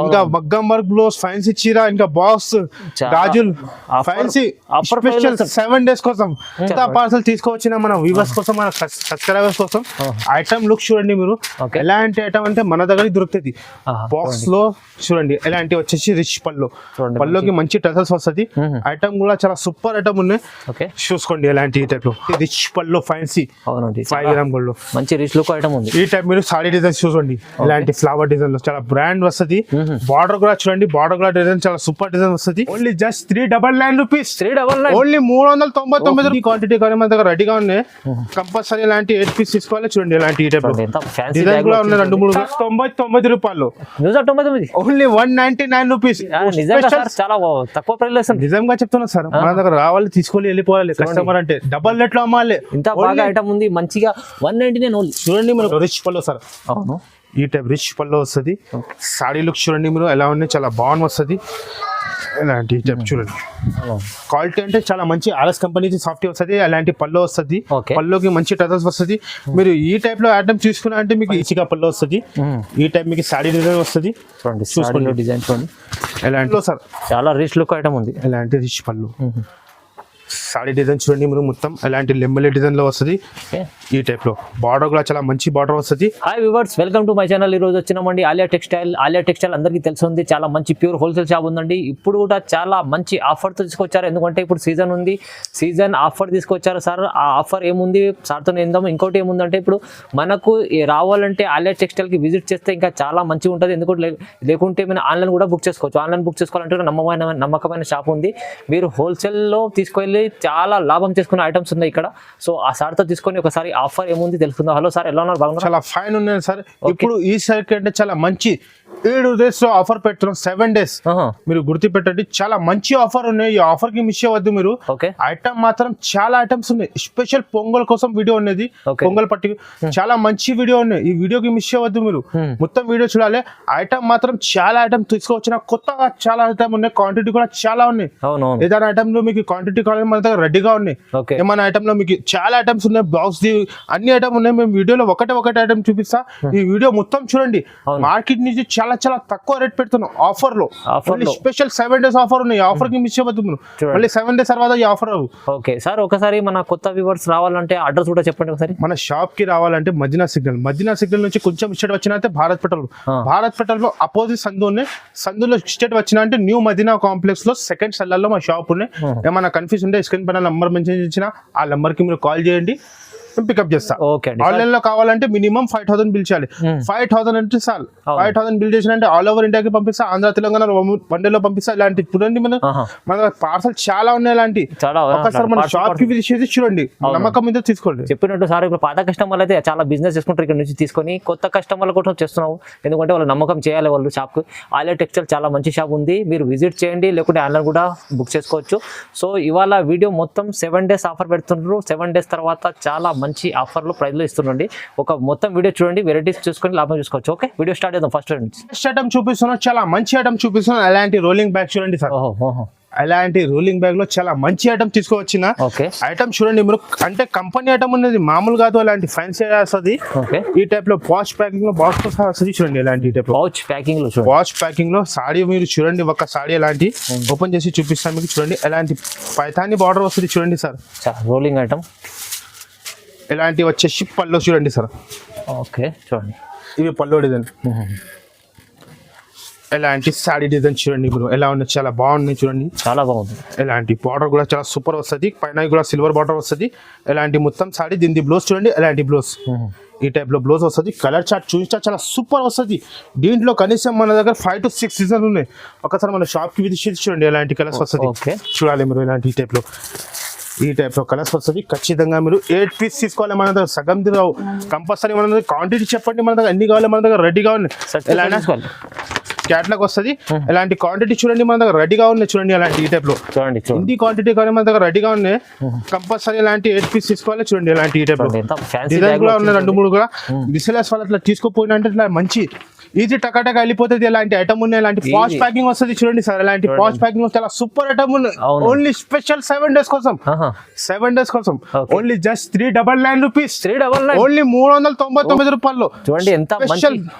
ఇంకా మగ్గం work blouse, fancy చీర, ఇంకా బాక్స్, గాజులు, ఫ్యాన్సీ స్పెషల్ 7 days కోసం ఇంత పార్సల్ తీసుకొచ్చిన మన వ్యూవర్స్ కోసం, మన సబ్స్క్రైబర్స్ కోసం. ఐటమ్ లుక్ చూడండి మీరు, ఎలాంటి ఐటమ్ అంటే మన దగ్గర దొరుకుతుంది. బాక్స్ లో చూడండి ఎలాంటి వచ్చేసి రిచ్ పల్లోకి మంచి టసల్స్ వస్తుంది. ఐటమ్ కూడా చాలా సూపర్ ఐటమ్ ఉన్నాయి. చూసుకోండి ఎలాంటి టైప్ లో రిచ్ పల్లో ఫ్యాన్సీ 5 grams గోల్డ్ లో మంచి రిచ్ లుక్ ఐటమ్ ఉంది. ఈ టైప్ మీరు సారీ డిజైన్ చూడండి, ఇలాంటి ఫ్లవర్ డిజైన్ లో చాలా బ్రాండ్ వస్తుంది. బార్డర్ కూడా చూడండి, బార్డర్ కూడా డిజైన్ చాలా సూపర్ డిజైన్ వస్తుంది. Only just 399 rupees, only 399 quantity కానీ మన దగ్గర రెడీగా ఉన్నాయి. కంపల్సరీ ఇలాంటి 8 pieces తీసుకోవాలి. చూడండి ఇలాంటి ఈ టైప్ డిజైన్ కూడా ఉన్నాయి. 2-3 రూపాయలు, ఓన్లీ 199 రూపీస్. చాలా తక్కువ ప్రైస్ నిజంగా చెప్తున్నా సార్. మన దగ్గర రావాలి, తీసుకొని వెళ్ళిపోవాలి. కస్టమర్ అంటే డబల్ రేట్ లో అమ్మాలి. ఇంత బాగా ఐటమ్ ఉంది మంచిగా 199 ఓన్లీ. చూడండి మీరు రిచ్ పల్లో సార్. అవును, ఈ టైప్ రిచ్ పల్లో వస్తుంది. సాడీ లుక్ చూడండి మీరు ఎలా ఉన్నాయి, చాలా బాగుంది వస్తుంది. ఇలాంటి టైప్ చూడండి, క్వాలిటీ అంటే చాలా మంచి ఆర్ఎస్ కంపెనీ సాఫ్ట్వేర్ వస్తుంది. అలాంటి పల్లో వస్తుంది, పల్లోకి మంచి టజల్స్ వస్తుంది. మీరు ఈ టైప్ లో ఐటమ్ తీసుకున్నా అంటే మీకు ఈజీగా పల్లో వస్తుంది. ఈ టైప్ మీకు సాడీ డిజైన్ వస్తుంది. చూసుకోండి డిజైన్ చూడండి ఎలాంటి సార్, చాలా రిచ్ లుక్ ఐటమ్ ఉంది. ఎలాంటి రిచ్ పళ్ళు, సాడీ డిజైన్ చూడండి మీరు మొత్తం ఎలాంటి లెంబలే డిజైన్ లో వస్తుంది. ఈ టైప్ లో బార్డర్ కూడా చాలా మంచి బార్డర్ వస్తుంది. Hi viewers, welcome to my channel. ఈ రోజు వచ్చినామండి ఆలియా టెక్స్టైల్ అందరికీ తెలిసింది, చాలా మంచి ప్యూర్ హోల్సేల్ షాప్ ఉందండి. ఇప్పుడు కూడా చాలా మంచి ఆఫర్ తీసుకొచ్చారు. ఎందుకంటే ఇప్పుడు సీజన్ ఉంది, సీజన్ ఆఫర్ తీసుకొచ్చారు సార్. ఆ ఆఫర్ ఏముంది సార్తో ఏందాం. ఇంకోటి ఏముందంటే ఇప్పుడు మనకు రావాలంటే ఆలియా టెక్స్టైల్ కి విజిట్ చేస్తే ఇంకా చాలా మంచిగా ఉంటుంది. ఎందుకంటే లేకుంటే మనం ఆన్లైన్ కూడా బుక్ చేసుకోవచ్చు. ఆన్లైన్ బుక్ చేసుకోవాలంటే నమ్మకమైన షాప్ ఉంది. మీరు హోల్సేల్లో తీసుకెళ్ళి చాలా లాభం చేసుకునే ఐటమ్స్ ఉన్నాయి ఇక్కడ. సో ఆ సార్ తో తీసుకొని ఒకసారి ఆఫర్ ఏముంది తెలుసుకుందాం. హలో సార్, ఎలా ఉన్నారు? బాగున్నారు? చాలా ఫైన్ ఉన్నాయి సార్. ఇప్పుడు ఈ సార్ కంటే చాలా మంచి 7 days లో ఆఫర్ పెడుతున్నాం. 7 days మీరు గుర్తు పెట్టండి, చాలా మంచి ఆఫర్ ఉన్నాయి. ఈ ఆఫర్ కి మిస్ అవ్వద్దు మీరు. ఐటమ్ మాత్రం చాలా ఐటమ్స్ ఉన్నాయి. స్పెషల్ పొంగల్ కోసం వీడియో ఉన్నది, పొంగల్ పట్టి చాలా మంచి వీడియో ఉన్నాయి. ఈ వీడియోకి మిస్ అవ్వద్దు మీరు, మొత్తం వీడియో చూడాలి. ఐటమ్ మాత్రం చాలా ఐటమ్ తీసుకొచ్చిన, కొత్తగా చాలా ఐటమ్ ఉన్నాయి. క్వాంటిటీ కూడా చాలా ఉన్నాయి. ఏదైనా ఐటమ్ లో మీకు క్వాంటిటీ కావాలి మన దగ్గర రెడీగా ఉన్నాయి. ఏమైనా ఐటమ్ లో మీకు చాలా ఐటమ్స్ ఉన్నాయి. బాక్స్ ది అన్ని ఐటమ్ ఉన్నాయి. మేము వీడియోలో ఒకటే ఐటమ్ చూపిస్తా. ఈ వీడియో మొత్తం చూడండి. మార్కెట్ నుంచి చాలా చాలా తక్కువ రేట్ పెడుతున్నాం ఆఫర్ లో. స్పెషల్ 7 days ఆఫర్ ఉన్నాయి. ఆఫర్ కి మిస్ అవ్వద్దు మీరు. మళ్ళీ 7 days తర్వాత ఈ ఆఫర్. ఓకే సార్, ఒకసారి మన కొత్త వ్యూవర్స్ రావాలంటే అడ్రస్ కూడా చెప్పండి ఒకసారి. మన షాప్ కి రావాలంటే మదీనా సిగ్నల్ నుంచి కొంచెం స్టేట్ వచ్చిన అంటే భారత్ పెట్రోల్ లో అపోజిట్ సందు ఉన్నాయి. సందులో స్టేట్ వచ్చిన అంటే న్యూ మదీనా కాంప్లెక్స్ లో సెకండ్ సెల్లర్ లో మా షాప్ ఉన్నాయి. ఏమైనా కన్ఫ్యూజ్ ఉంటే స్క్రీన్ పైన నంబర్ మెన్షన్ చేసిన ఆ నంబర్ కి మీరు కాల్ చేయండి, పికప్ చేస్తా. ఆన్లైన్ లో కావాలంటే మినిమం 5,000 బిల్ చేయాలి. 5,000 అంటే చాలు. 5,000 బిల్ చేసిన అంటే ఆల్ ఓవర్ ఇండియాకి పంపిస్తా, ఆంధ్ర తెలంగాణ 1 day లో పంపిస్తా. ఇలాంటి చూడండి మన పార్సల్ చాలా ఉన్నాయి. ఇలాంటి ఒకసారి మన షాప్ కి విజిట్ చేసి చూడండి, నమ్మకం మీద తీసుకోండి. చెప్పినట్టు సార్, ఇప్పుడు పాత కస్టమర్లు అయితే చాలా బిజినెస్ చేసుకుంటారు ఇక్కడ నుంచి తీసుకొని. కొత్త కస్టమర్ల కోసం చేస్తున్నావు, ఎందుకంటే వాళ్ళు నమ్మకం చేయాలి వాళ్ళు షాప్ కు. ఆలియా టెక్స్టైల్ చాలా మంచి షాప్ ఉంది, మీరు విజిట్ చేయండి. లేకుంటే ఆన్లైన్ కూడా బుక్ చేసుకోవచ్చు. సో ఇవాళ వీడియో మొత్తం 7 days ఆఫర్ పెడుతున్నారు. 7 days తర్వాత చాలా మంచి ఆఫర్ లో ప్రైస్ లో ఇస్తుండండి. ఒక మొత్తం వీడియో చూడండి, వెరైటీస్ చూసుకొని లాభం చూసుకోవచ్చు. ఓకే, వీడియో స్టార్ట్ చేద్దాం. ఫస్ట్ ఐటమ్ చూపిస్తున్నాం, చాలా మంచి ఐటమ్ చూపిస్తున్నాం. అలాంటి రోలింగ్ బ్యాగ్ చూడండి సార్. అలాంటి రోలింగ్ బ్యాగ్ లో చాలా మంచి ఐటమ్ తీసుకువచ్చిన. ఐటమ్ చూడండి మీరు, అంటే కంపెనీ ఐటమ్ ఉన్నది, మామూలు కాదు. అలాంటి ఫ్యాన్సీ వస్తుంది. ఈ టైప్ లో వాచ్ ప్యాకింగ్ లో బాక్స్ వస్తుంది చూడండి. ఇలాంటి టైప్ వాచ్ ప్యాకింగ్ లో సాడీ మీరు చూడండి. ఒక సాడీ ఎలాంటి ఓపెన్ చేసి చూపిస్తాను మీకు. చూడండి ఎలాంటి పైతాని బార్డర్ వస్తుంది చూడండి సార్. రోలింగ్ ఐటమ్ ఇలాంటి వచ్చేసి పల్లో చూడండి సార్. ఓకే చూడండి, ఇవి పల్లో డిజైన్. ఎలాంటి సాడీ డిజైన్ చూడండి మీరు ఎలా ఉన్నాయి, చాలా బాగున్నాయి చూడండి, చాలా బాగుంది. ఎలాంటి బార్డర్ కూడా చాలా సూపర్ వస్తుంది. పైన కూడా సిల్వర్ బార్డర్ వస్తుంది. ఎలాంటి మొత్తం సాడీ. దీని బ్లౌజ్ చూడండి, ఎలాంటి బ్లౌజ్ ఈ టైప్ లో బ్లౌజ్ వస్తుంది. కలర్ చార్ట్ చూసినా చాలా సూపర్ వస్తుంది. దీంట్లో కనీసం మన దగ్గర 5 to 6 డిజైన్లు ఉన్నాయి. ఒకసారి మన షాప్ కి విజిట్ చూడండి, ఎలాంటి కలర్స్ వస్తుంది చూడాలి మీరు. ఇలాంటి ఈ టైప్ లో కలర్స్ వస్తుంది. ఖచ్చితంగా మీరు 8 pieces తీసుకోవాలి. మన దగ్గర సగం రావు. కంపల్సరీ మన దగ్గర క్వాంటిటీ చెప్పండి, మన దగ్గర ఎన్ని కావాలి, మన దగ్గర రెడీగా ఉన్నాయి. క్యాట్లాగ్ వస్తుంది. ఎలాంటి క్వాంటిటీ చూడండి, మన దగ్గర రెడీగా ఉన్నాయి చూడండి. అలాంటి ఈ టైప్ లో చూడండి, ఇంటి క్వాంటిటీ కానీ మన దగ్గర రెడీగా ఉన్నాయి. కంపల్సరీ ఇలాంటి 8 pieces తీసుకోవాలి చూడండి. ఇలాంటి ఈ టైప్ లో డిజైన్ కూడా ఉన్నాయి 2-3 కూడా. బిసిలెస్ వాళ్ళు అట్లా తీసుకోపోయినా అంటే ఇట్లా మంచి ఈజీ టకాటక వెళ్ళిపోతుంది. ఎలాంటి ఐటమ్ ఉన్నాయి, ఎలాంటి పాచ్ ప్యాకింగ్ వస్తుంది చూడండి సార్. ఎలాంటి పాచ్ ప్యాకింగ్ చాలా సూపర్ ఐటమ్ ఉన్నాయి. ఓన్లీ స్పెషల్ 7 days కోసం, 7 days కోసం ఓన్లీ జస్ట్ 399 రూపీస్, 399 ఓన్లీ 399 రూపాయలు. చూడండి ఎంత మంచి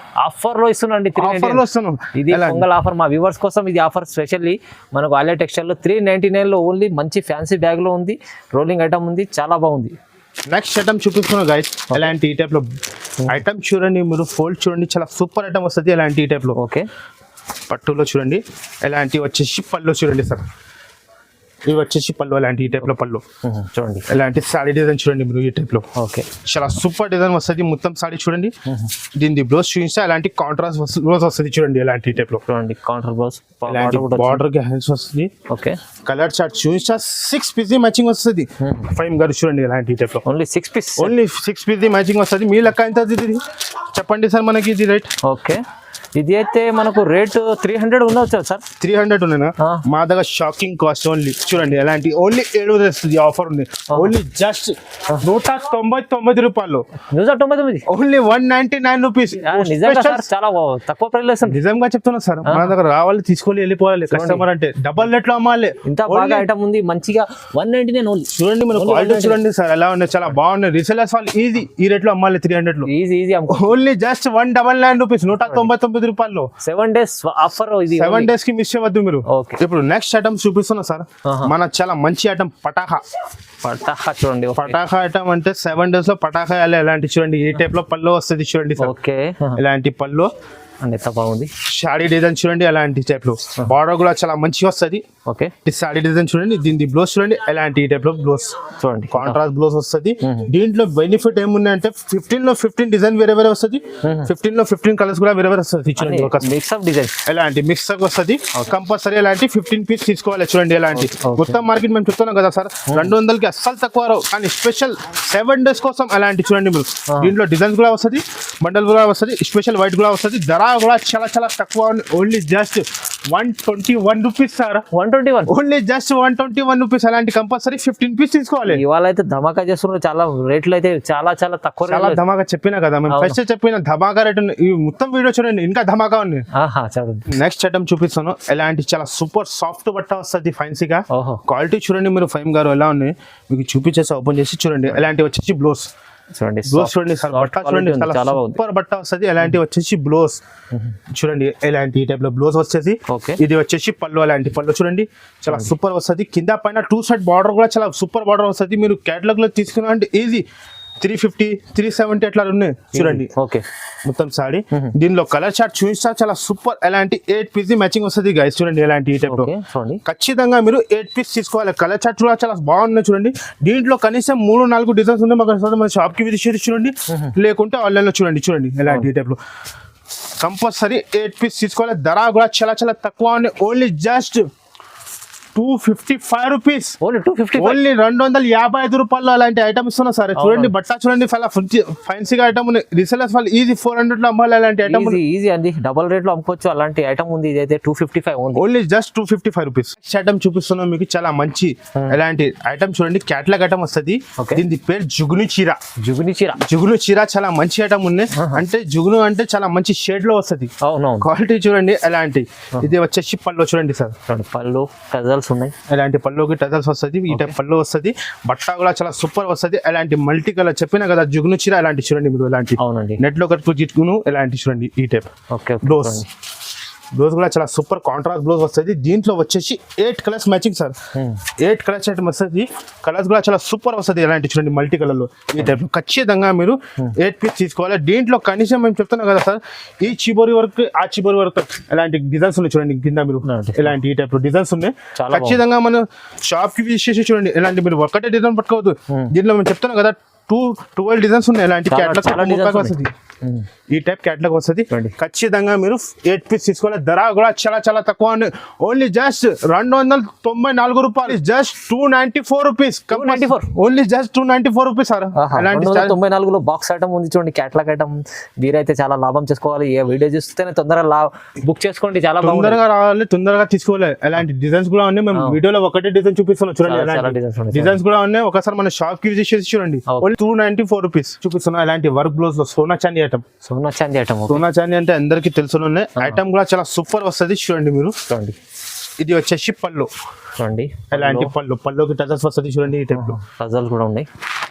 ఆఫర్ లో ఇస్తున్నాండి. ఆఫర్ లో ఇస్తున్నాం. ఇది పొంగల్ ఆఫర్ మా వ్యూవర్స్ కోసం ఇది ఆఫర్. స్పెషల్లీ మనకు ఆలియా టెక్స్టైల్ లో 399 లో ఓన్లీ మంచి ఫ్యాన్సీ బ్యాగ్ లో ఉంది, రోలింగ్ ఐటమ్ ఉంది, చాలా బాగుంది. నెక్స్ట్ ఐటమ్ చూపిస్తున్నాను గైస్. ఎలాంటి ఈ టైప్ లో ఐటమ్ చూడండి మీరు, ఫోల్డ్ చూడండి, చాలా సూపర్ ఐటమ్ వస్తుంది. ఎలాంటి ఈ టైప్ లో ఓకే పట్టులో చూడండి. ఎలాంటి వచ్చేసి పళ్ళు చూడండి సార్, ఇవి వచ్చేసి పళ్ళు. అలాంటి ఈ టైప్ లో పళ్ళు చూడండి. ఎలాంటి సాడీ డిజైన్ చూడండి మీరు ఈ టైప్ లో. ఓకే చాలా సూపర్ డిజైన్ వస్తుంది. మొత్తం సాడీ చూడండి. దీని బ్లౌజ్ చూపిస్తే అలాంటి కాంట్రాస్ట్ బ్లౌజ్ వస్తుంది చూడండి. ఎలాంటి ఈ టైప్ లో చూడండి కాంట్రాస్ట్ బ్లౌజ్, బార్డర్ కి హ్యాండ్స్ వస్తుంది. ఓకే కలర్ చార్ట్ చూపిస్తే 6 piece మ్యాచింగ్ వస్తుంది. ఫైమ్ గారు చూడండి. ఎలాంటి ఈ టైప్ లో only 6 piece, only 6 piece matching వస్తుంది. మీ లెక్క ఎంత ఇది చెప్పండి సార్ మనకి ఇది రేట్. ఓకే ఇది అయితే మనకు రేట్ 300 ఉండవచ్చు సార్. 300 ఉన్నాయినా మా దగ్గర షాకింగ్ కాస్ట్ ఓన్లీ చూడండి. ఎలాంటి ఓన్లీ 7 వస్తుంది. ఆఫర్ ఉంది ఓన్లీ జస్ట్ 199 రూపాయలు, 199 ఓన్లీ 199 రూపీస్. చాలా తక్కువ ప్రైస్. నిజంగా చెప్తున్నా సార్, మన దగ్గర రావాలి, తీసుకోవాలి, వెళ్ళిపోవాలి. కస్టమర్ అంటే డబల్ రేట్ లో అమ్మాలి. ఇంత బాగా ఐటమ్ ఉంది మంచిగా 199 ఓన్లీ. చూడండి మన క్వాలిటీ చూడండి సార్ ఎలా ఉన్నాయి, చాలా బాగున్నాయి. రీసెలర్స్ వాళ్ళు ఈజీ ఈ రేట్ లో అమ్మాలి 300 లో. ఈజీ ఓన్లీ జస్ట్ 199 రూపీస్, 199 రూపాయలు. 7 days ఆఫర్. 7 days కి మిస్ చేయవద్దు మీరు. ఇప్పుడు నెక్స్ట్ ఐటమ్ చూపిస్తున్నా సార్. మన చాలా మంచి ఐటమ్ పటాఖా చూడండి. పటాఖా ఐటమ్ అంటే 7 days లో పటాఖా ఎలాంటి చూడండి. ఈ టైప్ లో పళ్ళు వస్తుంది చూడండి సార్. ఓకే ఇలాంటి పళ్ళు ఎంత బాగుంది. షాడీ డిజైన్ చూడండి. అలాంటి టైప్ లో బార్డర్ కూడా చాలా మంచిగా వస్తుంది. ఓకే షాడీ డిజైన్ చూడండి. దీని బ్లౌజ్ చూడండి. ఎలాంటి ఈ టైప్ లో బ్లౌజ్ చూడండి, కాంట్రాస్ట్ బ్లౌజ్ వస్తుంది. దీంట్లో బెనిఫిట్ ఏమున్నాయంటే 15 లో 15 డిజైన్ వేరే వేరే వస్తుంది. 15 లో 15 కలర్స్ కూడా వేరే వేరే వస్తుంది చూడండి. ఒక మిక్స్ ఆఫ్ డిజైన్ ఎలాంటి మిక్స్ అప్ వస్తుంది. కంపల్సరీ ఎలాంటి 15 piece తీసుకోవాలి చూడండి. ఎలాంటి మొత్తం మార్కెట్ మేము చెప్తున్నాం కదా సార్, 200కి అస్సలు తక్కువ రావు. కానీ స్పెషల్ 7 days కోసం అలాంటి చూడండి మీరు. దీంట్లో డిజైన్స్ కూడా వస్తుంది, బండల్ కూడా వస్తుంది, స్పెషల్ వైట్ కూడా వస్తుంది. ధర కూడా చాలా చాలా తక్కువ, only just 121 rupees sir. 121 only just 121 rupees. అలాంటి కంపల్సరీ 15 piece తీసుకోవాలి. ఇవాళ అయితే ధమాకా చేస్తున్నారు. చాలా రేట్లు అయితే చాలా చాలా తక్కువ. చాలా ధమాకా చెప్పినా కదా మేము, ఫస్ట్ చెప్పిన ధమాకా రేట్ ఈ మొత్తం వీడియో చూడండి, ఇంకా ధమాకా ఉంది. నెక్స్ట్ ఐటమ్ చూపిస్తాను. ఎలాంటి చాలా సూపర్ సాఫ్ట్ బట్ట వస్తుంది ఫ్యాన్సీగా. క్వాలిటీ చూడండి మీరు. ఫైమ్ గారు ఎలా ఉన్నాయి మీకు చూపించేసి ఓపెన్ చేసి చూడండి. ఎలాంటి వచ్చేసి బ్లౌజ్ చూడండి. బ్లౌజ్ చూడండి సార్, బట్ట చూడండి చాలా సూపర్ బట్ట వస్తుంది. ఎలాంటి వచ్చేసి బ్లౌజ్ చూడండి. ఎలాంటి ఈ టైప్ లో బ్లౌజ్ వచ్చేసి. ఇది వచ్చేసి పళ్ళు. అలాంటి పళ్ళు చూడండి చాలా సూపర్ వస్తుంది. కింద పైన 2 side బార్డర్ కూడా చాలా సూపర్ బార్డర్ వస్తుంది. మీరు కేటలాగ్ లో తీసుకున్నా అంటే ఈజీ 350 370 అట్లా ఉన్నాయి చూడండి. ఓకే మొత్తం సాడీ. దీనిలో కలర్ చార్ట్ చూపిస్తా, చాలా సూపర్. ఎలాంటి 8 piece మ్యాచింగ్ వస్తుంది గైస్ చూడండి. ఎలాంటి ఈ టైప్ లో ఖచ్చితంగా మీరు 8 piece తీసుకోవాలి. కలర్ చార్ట్ కూడా చాలా బాగున్నాయి చూడండి. దీంట్లో కనీసం 3-4 డిజైన్స్ ఉన్నాయి. మాకు మన షాప్ కి విజిట్ చూడండి, లేకుంటే ఆన్లైన్ లో చూడండి. చూడండి ఎలాంటి ఈ టైప్ లో కంపల్సరీ 8 piece తీసుకోవాలి. ధర కూడా చాలా చాలా తక్కువ ఉన్నాయి. Only just 255 rupees. ఓన్లీ 255 రూపాయలు అలాంటి ఐటమ్ ఇస్తున్నా సార్. చూడండి బట్ట చూడండి, చాలా ఫ్యాన్సీగా ఐటమ్ ఉంది. రీసెలర్స్ వాళ్ళు ఈజీ 400 లో అమ్మాలి. అలాంటి ఐటమ్ ఈజీ అండి, డబల్ రేట్ లో అమ్ముకోవచ్చు. అలాంటి ఐటమ్ ఉంది. ఇదైతే 255 ఓన్లీ జస్ట్ 255 రూపీస్. ఐటమ్ చూపిస్తున్నాం మీకు, చాలా మంచి ఎలాంటి ఐటమ్ చూడండి. క్యాటలాగ్ ఐటమ్ వస్తుంది. దీని పేరు జుగును చీర. జుగును చీర చాలా మంచి ఐటమ్ ఉన్నాయి. అంటే జుగును అంటే చాలా మంచి షేడ్ లో వస్తుంది. క్వాలిటీ చూడండి. ఎలాంటి ఇది వచ్చేసి పళ్ళు చూడండి సార్. పళ్ళు కజల్స్ ఉన్నాయి. ఎలాంటి పళ్ళుకి టజల్స్ వస్తుంది. ఈ టైప్ పళ్ళు వస్తుంది. బట్ట కూడా చాలా సూపర్ వస్తుంది. ఎలాంటి మల్టీ కలర్ చెప్పినా కదా జుగును చీర. ఎలాంటి చూడండి మీరు. ఎలాంటి నెట్ లో కట్టుకు జిట్టుకును. ఎలాంటి చూడండి ఈ టైప్ బ్లౌజ్. బ్లౌజ్ కూడా చాలా సూపర్ కాంట్రాస్ట్ బ్లౌజ్ వస్తుంది. దీంట్లో వచ్చేసి 8 colours matching sir. 8 colours item వస్తుంది. కలర్స్ కూడా చాలా సూపర్ వస్తుంది. ఎలాంటి చూడండి మల్టీ కలర్ లో ఈ టైప్ ఖచ్చితంగా మీరు 8 piece తీసుకోవాలి. దీంట్లో కనీసం మేము చెప్తున్నాం కదా సార్, ఈ చిబోరి వర్క్ ఆ చిబోరి వర్క్ ఎలాంటి డిజైన్స్ ఉన్నాయి చూడండి. కింద మీరు ఎలాంటి ఈ టైప్ లో డిజైన్స్ ఉన్నాయి. ఖచ్చితంగా మనం షాప్ కి విజిట్ చేసి చూడండి. ఎలాంటి మీరు ఒక్కటే డిజైన్ పట్టుకోవద్దు. దీంట్లో మేము చెప్తున్నాం కదా 12 డిజైన్స్ ఉన్నాయి. ఎలాంటి క్యాటలాగ్ వస్తుంది. ఈ టైప్ క్యాటలాగ్ వస్తుంది. ఖచ్చితంగా మీరు 8 piece తీసుకోవాలి. ధర కూడా చాలా చాలా తక్కువ. ఓన్లీ జస్ట్ 294 రూపాయలు. Just 294 rupees. Only just 294 rupees sir. 294 box item ఉంది చూడండి. Catalogue item. మీరైతే చాలా లాభం చేసుకోవాలి. ఏ వీడియో చూస్తేనే తొందరగా బుక్ చేసుకోండి. చాలా తొందరగా రావాలి, తొందరగా తీసుకోవాలి. ఎలాంటి డిజైన్స్ కూడా ఉన్నాయి. మేము వీడియోలో ఒకటే డిజైన్ చూపిస్తున్నాం చూడండి. ఎలాంటి డిజైన్స్ కూడా ఉన్నాయి. ఒకసారి మన షాప్ కి విజిట్ చేసి చూడండి. చూడండి 294 రూపీస్ చూపిస్తున్నా. ఇలాంటి వర్క్ బ్లౌజ్ లో సోనా చాందీ ఐటమ్. సోనా చాందీ ఐటమ్. సోనా చాందీ అంటే అందరికి తెలుసునే ఐటమ్ కూడా చాలా సూపర్ వస్తుంది. చూడండి మీరు, చూడండి ఇది వచ్చేసి పళ్ళు. చూడండి ఎలాంటి పళ్ళుకి టజల్స్ వస్తుంది. చూడండి ఈ టైప్ లో టజల్ కూడా ఉన్నాయి.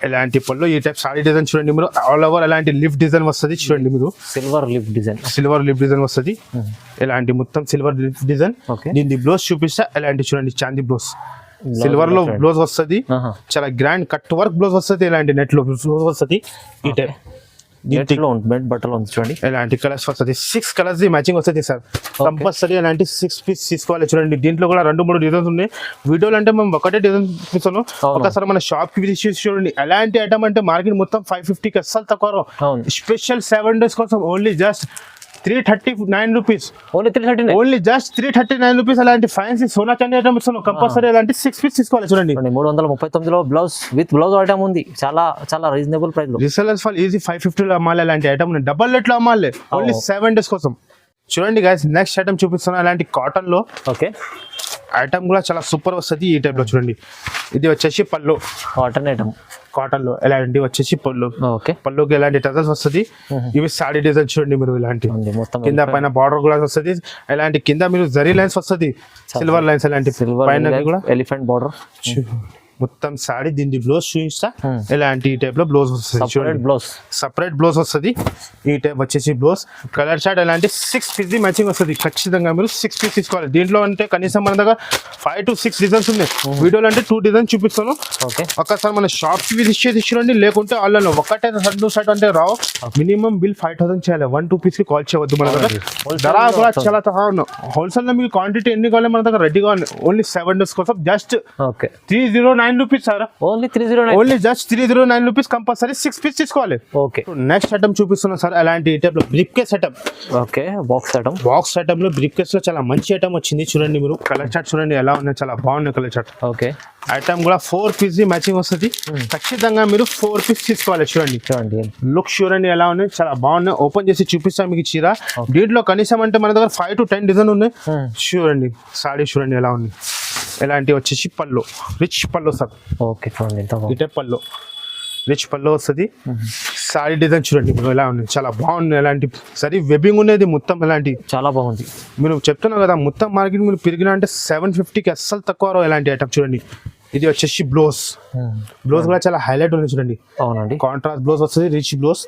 ఎలాంటి పళ్ళు, ఈ టైప్ సారీ డిజైన్ చూడండి మీరు. ఆల్ ఓవర్ ఎలాంటి లిఫ్ట్ డిజైన్ వస్తుంది. చూడండి మీరు, silver lip design. Silver lift design వస్తుంది. ఎలాంటి మొత్తం సిల్వర్ లిఫ్ట్ డిజైన్. దీని బ్లౌజ్ చూపిస్తా. ఎలాంటి చూడండి చాందీ బ్లౌజ్, సిల్వర్ లో బ్లౌజ్ వస్తుంది. చాలా గ్రాండ్ కట్ వర్క్ బ్లౌజ్ వస్తుంది. ఇలాంటి నెట్ లో బ్లౌజ్ వస్తుంది. ఈ టైప్ బట్టలు ఉంది చూడండి. ఇలాంటి కలర్స్ వస్తుంది. 6 కలర్స్ మ్యాచింగ్ వస్తుంది సార్. కంపల్సరీ అలాంటి 6 పీస్ తీసుకోవాలి. చూడండి దీంట్లో కూడా 2-3 డిజైన్స్ ఉన్నాయి. వీడియోలో అంటే మేము ఒకటే డిజైన్ చూపిస్తాను. ఒకసారి మన షాప్ కి విజిట్ చూడండి. ఎలాంటి ఐటమ్ అంటే మార్కెట్ మొత్తం 550కి అస్సలు తక్కువ. స్పెషల్ 7 days కోసం only just 339 rupees. Only just 339 rupees. అలాంటి ఫ్యాన్సీ సోనా చాందీ ఐటమ్ ఇస్తాను. కంపల్సరీ అలాంటి 6 పీస్ తీసుకోవాలి. చూడండి 339లో బ్లౌజ్ విత్ బ్లౌజ్ ఐటమ్ ఉంది. చాలా చాలా రీజనబుల్ ప్రైస్ లో. రీసెలర్స్ ఫాల్ ఈజీ 550 లో అమ్మాలి. అలాంటి ఐటమ్ డబల్ రేట్ లో అమ్మాలి. ఓన్లీ 7 days కోసం. చూడండి గైస్, నెక్స్ట్ ఐటమ్ చూపిస్తున్నా. అలాంటి కాటన్ లో ఓకే ఐటమ్ కూడా చాలా సూపర్ వస్తుంది. ఈ టైప్ లో చూడండి. ఇది వచ్చేసి పళ్ళు. కాటన్ ఐటమ్ కాటన్ లో ఎలాంటి వచ్చేసి పళ్ళు. ఓకే పళ్ళుకి ఎలాంటి టజల్స్ వస్తుంది. ఇవి సాడీ డిజైన్ చూడండి మీరు. ఇలాంటి కింద పైన బార్డర్ కూడా వస్తుంది. ఎలాంటి కింద మీరు జరీ లైన్స్ వస్తుంది. సిల్వర్ లైన్స్ ఎలాంటి పైన కూడా ఎలిఫెంట్ బార్డర్. మొత్తం సాడీ. దీన్ని బ్లౌజ్ చూపిస్తా. ఎలాంటి ఈ టైప్ లో బ్లౌజ్ వస్తుంది. సపరేట్ బ్లౌజ్ వస్తుంది. ఈ టైప్ వచ్చేసి బ్లౌజ్. కలర్ షార్ట్ ఎలాంటి 6 పీస్ మ్యాచింగ్ వస్తుంది. ఖచ్చితంగా మీరు 6 పీస్ తీసుకోవాలి. దీంట్లో అంటే కనీసం మన దగ్గర 5 to 6 డిజైన్స్ ఉన్నాయి. వీడియోలో అంటే 2 డిజైన్స్ చూపిస్తాను. ఒక్కసారి మన షాప్ కి విజిట్ చేసి చూడండి. లేకుంటే ఆన్లైన్ ఒకటే షర్ట్ అంటే రావు. మినిమం బిల్ 5000 చేయాలి. 1-2 పీస్ కి కాల్ చేయవద్దు. మన దగ్గర ధర కూడా చాలా తక్కువ ఉన్నాం. హోల్సేల్ లో మీకు క్వాంటిటీ ఎన్ని కావాలి మన దగ్గర రెడీగా ఉన్నాయి. ఓన్లీ 7 days కోసం just 309 rupees sir. Only 309. Only just 309 rupees. Compulsory 6 pieces తీసుకోవాలి. ఓకే నెక్స్ట్ ఐటమ్ చూపిస్తున్నాం సార్. అలాంటి టైప్ లో briefcase item. Okay box item లో బ్రీఫ్ కేస్ లో చాలా మంచి ఐటమ్ వచ్చింది. చూడండి మీరు కలర్ చార్ట్ చూడండి ఎలా ఉన్నాయి. చాలా బాగున్నాయి కలర్ చార్ట్. ఓకే ఐటమ్ కూడా 4 పీస్ మ్యాచింగ్ వస్తుంది. ఖచ్చితంగా మీరు 4 పీస్ తీసుకోవాలి. చూడండి లుక్ చూడండి ఎలా ఉన్నాయి. చాలా బాగున్నాయి. ఓపెన్ చేసి చూపిస్తాను మీకు చీర. దీంట్లో కనీసం అంటే మన దగ్గర 5 to 10 డిజైన్ ఉన్నాయి. చూడండి సాడీ చూడండి ఎలా ఉంది. ఎలాంటి వచ్చేసి పళ్ళు, రిచ్ పళ్ళు సార్. ఓకే చూడండి ఇటే పళ్ళు, రిచ్ పళ్ళు వస్తుంది. సారీ డిజైన్ చూడండి మీరు ఎలా ఉంది. చాలా బాగుంది. ఎలాంటి సరే వెబ్బింగ్ ఉన్నది మొత్తం. ఎలాంటి చాలా బాగుంది. మీరు చెప్తున్నా కదా మొత్తం మార్కెట్ మీరు పెరిగిన అంటే 750కి అస్సలు తక్కువ. ఎలాంటి ఐటమ్ చూడండి. ఇది వచ్చేసి బ్లౌజ్ కూడా చాలా హైలైట్ ఉంది. చూడండి అవునండి. కాంట్రాస్ట్ బ్లౌజ్ వస్తుంది. Rich blouse.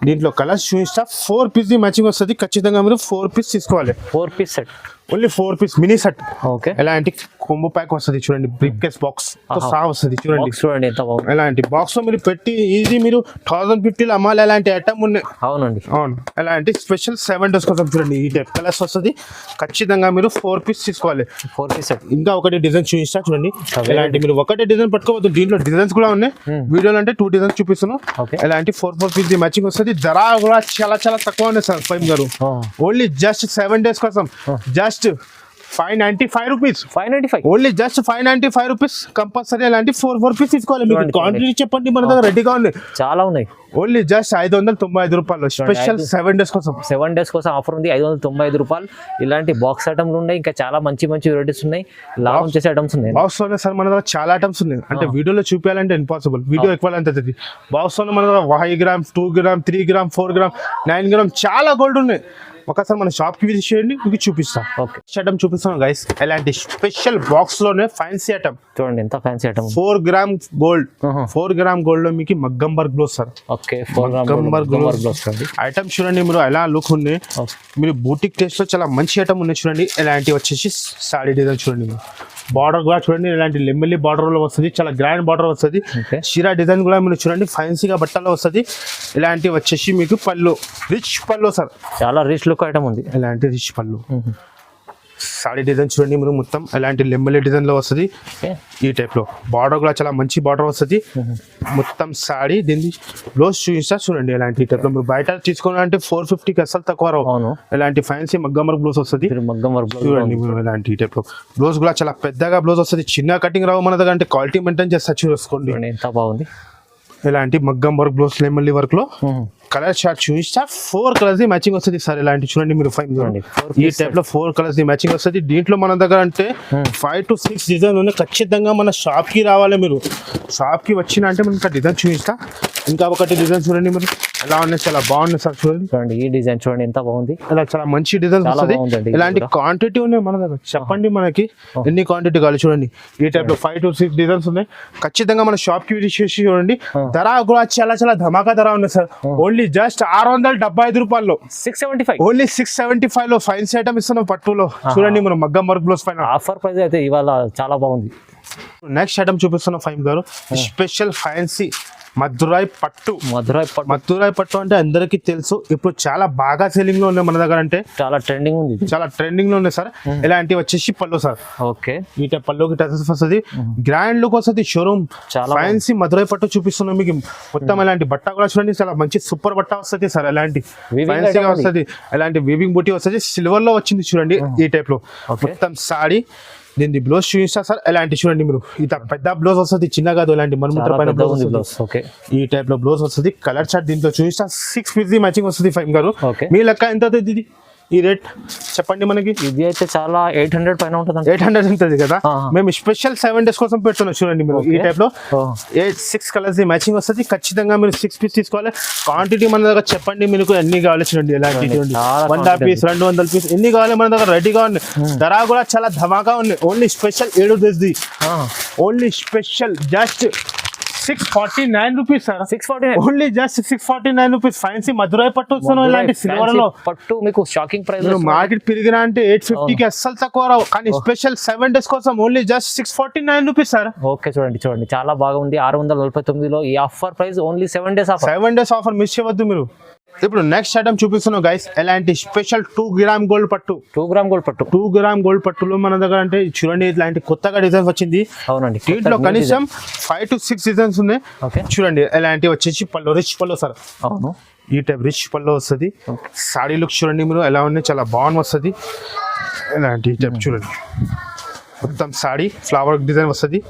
దీంట్లో కలర్స్ చూపిస్తా. 4 పీస్ మ్యాచింగ్ వస్తుంది. ఖచ్చితంగా మీరు 4 పీస్ తీసుకోవాలి. 4 pieces set. Only 4 pieces mini set. Okay ఎలాంటి కొంబో ప్యాక్ వస్తుంది. చూడండి బ్రీఫ్ కేస్ బాక్స్ సా వస్తుంది. చూడండి ఎంత బాగుంది. ఎలాంటి బాక్స్ లో మీరు పెట్టి ఈజీ మీరు 1050 అమ్మాలి. ఎలాంటి ఐటమ్ ఉన్నాయి. అవునండి అవును. ఎలాంటి స్పెషల్ 7 days కోసం చూడండి. ఈ టైప్ కలర్స్ వస్తుంది. ఖచ్చితంగా మీరు 4 పీస్ తీసుకోవాలి. 4 పీస్ సెట్. ఇంకా ఒకటి డిజైన్ చూపిస్తా చూడండి. ఎలాంటి మీరు ఒకటే డిజైన్ పట్టుకోవద్దు. దీంట్లో డిజైన్స్ కూడా ఉన్నాయి. వీడియోలో అంటే 2 డిజైన్స్ చూపిస్తున్నాను. ఎలాంటి 4 పీస్ మ్యాచింగ్ వస్తుంది. ధర కూడా చాలా చాలా తక్కువ ఉన్నాయి సార్. ఫైమ్ గారు ఓన్లీ జస్ట్ 7 days కోసం just 595 rupees. 595 only just 595 rupees. Compulsory అలాంటి 4 పీస్ తీసుకోవాలి. మీకు క్వాంటిటీ చెప్పండి మన దగ్గర రెడీగా ఉంది. చాలా ఉన్నాయి. ఓన్లీ జస్ట్ 595 రూపాయలు. స్పెషల్ 7 days కోసం. 7 days కోసం ఆఫర్ ఉంది. 595 రూపాయలు. ఇలాంటి బాక్స్ ఐటమ్లు ఉన్నాయి. ఇంకా చాలా మంచి మంచి వెరైటీస్ ఉన్నాయి. లాభం చేసే ఐటమ్స్ ఉన్నాయి. బాక్స్ లోనే సార్ మన దగ్గర చాలా ఐటమ్స్ ఉన్నాయి. అంటే వీడియోలో చూపించాలంటే ఇంపాసిబుల్. వీడియో ఎక్కువ అంతే. బాక్స్ లోనే మన దగ్గర 1 gram, 2 gram, 3 gram, 4 gram, 9 gram చాలా గోల్డ్ ఉన్నాయి. ఒకసారి మన షాప్ కి విజిట్ చేయండి. మీకు చూపిస్తాం. ఓకే ఐటమ్ చూపిస్తాను గైస్. ఎలాంటి స్పెషల్ బాక్స్ లోనే ఫ్యాన్సీ ఐటమ్. చూడండి ఎంత fancy item. 4 gram gold. 4 gram gold లో మీకు మగ్గం work blouse sir. Okay 4 gram blouse item చూడండి మీరు ఎలా లుక్ ఉంది. మీరు బూటిక్ టేస్ట్ లో చాలా మంచి ఐటమ్ ఉన్నాయి. చూడండి ఎలాంటి వచ్చేసి సాడీ డిజైన్ చూడండి. బార్డర్ కూడా చూడండి ఇలాంటి లెంబెల్లి బార్డర్ లో వస్తుంది. చాలా గ్రాండ్ బార్డర్ వస్తుంది. షీరా డిజైన్ కూడా మీరు చూడండి ఫ్యాన్సీగా బట్టలో వస్తుంది. ఇలాంటి వచ్చేసి మీకు పళ్ళు, రిచ్ పళ్ళు సార్. చాలా రిచ్ లుక్ ఐటమ్ ఉంది. ఇలాంటి రిచ్ పళ్ళు. సాడీ డిజైన్ చూడండి మీరు మొత్తం ఎలాంటి లెంబెల్లి డిజైన్ లో వస్తుంది. ఈ టైప్ లో బార్డర్ కూడా చాలా మంచి బార్డర్ వస్తుంది. మొత్తం సాడీ. దీన్ని బ్లౌజ్ చూపిస్తా చూడండి. ఎలాంటి టైప్ లో మీరు బయట తీసుకోవాలంటే 450కి అసలు తక్కువ రావు. ఎలాంటి ఫ్యాన్సీ మగ్గం వర్క్ బ్లౌజ్ వస్తుంది. చూడండి మీరు ఎలాంటి టైప్ లో బ్లౌజ్ కూడా చాలా పెద్దగా బ్లౌజ్ వస్తుంది. చిన్న కటింగ్ రావు మన దగ్గర. అంటే క్వాలిటీ మెయింటైన్ చేస్తా చూసుకోండి. ఎంత బాగుంది. ఇలాంటి మగ్గం వర్క్ బ్లౌజ్ లెమల్లి వర్క్ లో కలర్ చార్ట్ చూపిస్తా 4 కలర్స్ ది మ్యాచింగ్ వస్తుంది సార్. ఇలాంటి చూడండి మీరు 5 చూడండి, ఈ టైప్ లో 4 కలర్స్ ది మ్యాచింగ్ వస్తుంది. దీంట్లో మన దగ్గర అంటే 5 to 6 డిజైన్ ఉన్నాయి. ఖచ్చితంగా మన షాప్ కి రావాలి. మీరు షాప్ కి వచ్చిన అంటే మనకి డిజైన్ చూపిస్తా. ఇంకా ఒకటి డిజైన్ చూడండి మీరు ఎలా ఉన్నాయి, చాలా బాగున్నాయి సార్. చూడండి ఈ డిజైన్ చూడండి ఎంత బాగుంది, ఇలా చాలా మంచి డిజైన్ వస్తుంది. ఇలాంటి క్వాంటిటీ ఉన్నాయి మన దగ్గర. చెప్పండి మనకి ఎన్ని క్వాంటిటీ కావాలి. చూడండి ఈ టైప్ లో 5 to 6 డిజైన్స్ ఉన్నాయి. ఖచ్చితంగా మన షాప్ కి విజిట్ చేసి చూడండి. ధర కూడా చాలా చాలా ధమాకా ధర ఉన్నాయి సార్. ఓన్లీ జస్ట్ 675 రూపాయల్లో 675, ఓన్లీ 675 లో ఫైన్స్ ఐటమ్ ఇస్తున్నాం పట్టులో. చూడండి మనం మగ్గం వర్క్ బ్లౌజ్ పైన ఆఫర్ ప్రైస్ అయితే ఇవాళ చాలా బాగుంది. నెక్స్ట్ ఐటమ్ చూపిస్తున్నాం ఫైమ్ గారు. స్పెషల్ ఫ్యాన్సీ మధురై పట్టు. మధురై పట్టు అంటే అందరికీ తెలుసు, ఇప్పుడు చాలా బాగా సెల్లింగ్ లో ఉన్నాయి మన దగ్గర. అంటే చాలా ట్రెండింగ్ ఉంది, చాలా ట్రెండింగ్ లో ఉన్నాయి సార్. ఇలాంటివి వచ్చేసి పళ్ళు సార్. ఓకే, ఈ టైప్ పళ్ళుకి టచెస్ వస్తుంది, గ్రాండ్ లుక్ వస్తుంది. షోరూమ్ ఫ్యాన్సీ మధురై పట్టు చూపిస్తున్నాం మీకు. మొత్తం ఇలాంటి బట్ట కూడా చూడండి, చాలా మంచి సూపర్ బట్ట వస్తుంది సార్. ఎలాంటి ఫ్యాన్సీగా వస్తుంది, ఎలాంటి వీవింగ్ బూటీ వస్తుంది. సిల్వర్ లో వచ్చింది చూడండి ఈ టైప్ లో. మొత్తం సాడీ దీన్ని బ్లౌజ్ చూపిస్తా సార్. ఎలాంటి చూడండి మీరు, ఇంత పెద్ద బ్లౌజ్ వస్తుంది, చిన్న కాదు. ఇలాంటి మన్ముట్ర పైన బ్లౌజ్. ఈ టైప్ లో బ్లౌజ్ వస్తుంది. కలర్ చార్ట్ దీంట్లో చూపిస్తా. 6 పీస్ మ్యాచింగ్ వస్తుంది ఫైమ్ గారు. మీ లెక్క ఎంత అవుతుంది ఇది? ఈ రేట్ చెప్పండి మనకి. ఇది అయితే చాలా 800 పైన ఉంటుంది. 800 ఉంటుంది కదా. మేము స్పెషల్ 7 days కోసం పెడుతున్నాం. చూడండి మీరు ఈ టైప్ లో 6 కలర్స్ మ్యాచింగ్ వస్తుంది. ఖచ్చితంగా మీరు 6 పీస్ తీసుకోవాలి. క్వాంటిటీ మన దగ్గర చెప్పండి మీకు ఎన్ని కావాలి. చూడండి ఎలాంటి 100 పీస్ 200 పీస్ ఎన్ని కావాలి మన దగ్గర రెడీగా ఉంది. ధర కూడా చాలా ధమాకా ఉంది. Only special 7 days the. Only special just 649 rupees sir. 649 only just 649 rupees. Fancy Madurai పట్టు వస్తున్నాం. ఇలాంటి సిల్వర్ లో పట్టు మీకు షాకింగ్ ప్రైస్. మార్కెట్ పెరిగినా అంటే 850 కి అస్సలు తక్కువ రావు. కానీ స్పెషల్ 7 days కోసం only just 649 rupees sir. Okay, చూడండి చాలా బాగా ఉంది. 649 లో ఈ offer price. Only 7 days offer. 7 days offer miss చేయవద్దు మీరు. ఇప్పుడు నెక్స్ట్ ఐటమ్ చూపిస్తున్నాం గైస్. ఎలాంటి స్పెషల్ 2 గ్రామ్ గోల్డ్ పట్టు. 2 గ్రామ్ గోల్డ్ పట్టు. 2 గ్రామ్ గోల్డ్ పట్టులో మన దగ్గర అంటే చూడండి ఇట్లాంటి కొత్తగా డిజైన్ వచ్చింది. అవునండి, దీంట్లో కనీసం 5 to 6 డిజైన్స్ ఉన్నాయి. చూడండి ఎలాంటి వచ్చేసి పళ్ళు, రిచ్ పళ్ళు సార్. అవును, ఈ టైప్ రిచ్ పళ్ళు వస్తుంది. సాడీ లుక్ చూడండి మీరు ఎలా ఉన్నాయి, చాలా బాగుంది వస్తుంది. ఎలాంటి ఈ టైప్ చూడండి మొత్తం సాడీ ఫ్లవర్ డిజైన్ వస్తుంది.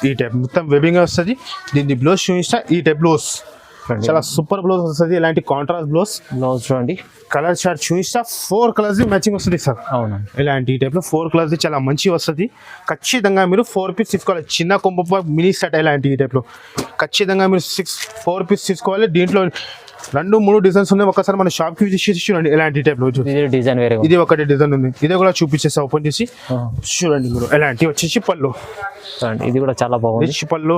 ఈ టైప్ మొత్తం వెబింగ్ వస్తుంది. దీన్ని బ్లౌజ్ చూపిస్తా. ఈ టైప్ బ్లౌజ్ చాలా సూపర్ బ్లౌజ్ వస్తుంది. ఇలాంటి కాంట్రాస్ట్ బ్లౌజ్ చూడండి. కలర్ చార్ట్ చూపిస్తా. 4 కలర్స్ మ్యాచింగ్ వస్తుంది సార్. అవును, ఇలాంటి ఈ టైప్ లో 4 కలర్స్ చాలా మంచి వస్తుంది. ఖచ్చితంగా మీరు 4 పీస్ తీసుకోవాలి. చిన్న కొంబ మినీ సెట్ ఇలాంటి ఈ టైప్ లో ఖచ్చితంగా మీరు 4 పీస్ తీసుకోవాలి. దీంట్లో 2-3 డిజైన్స్ ఉన్నాయి. ఒకసారి మన షాప్ కి విజిట్ చేసి చూడండి. ఎలాంటి టైప్ లో డిజైన్ వేరే, ఇది ఒకటి డిజైన్ ఉంది. ఇదే కూడా చూపించేస్తా ఓపెన్ చేసి చూడండి మీరు. ఎలాంటి వచ్చేసి పళ్ళు, ఇది కూడా చాలా బాగుంది. రిచ్ పళ్ళు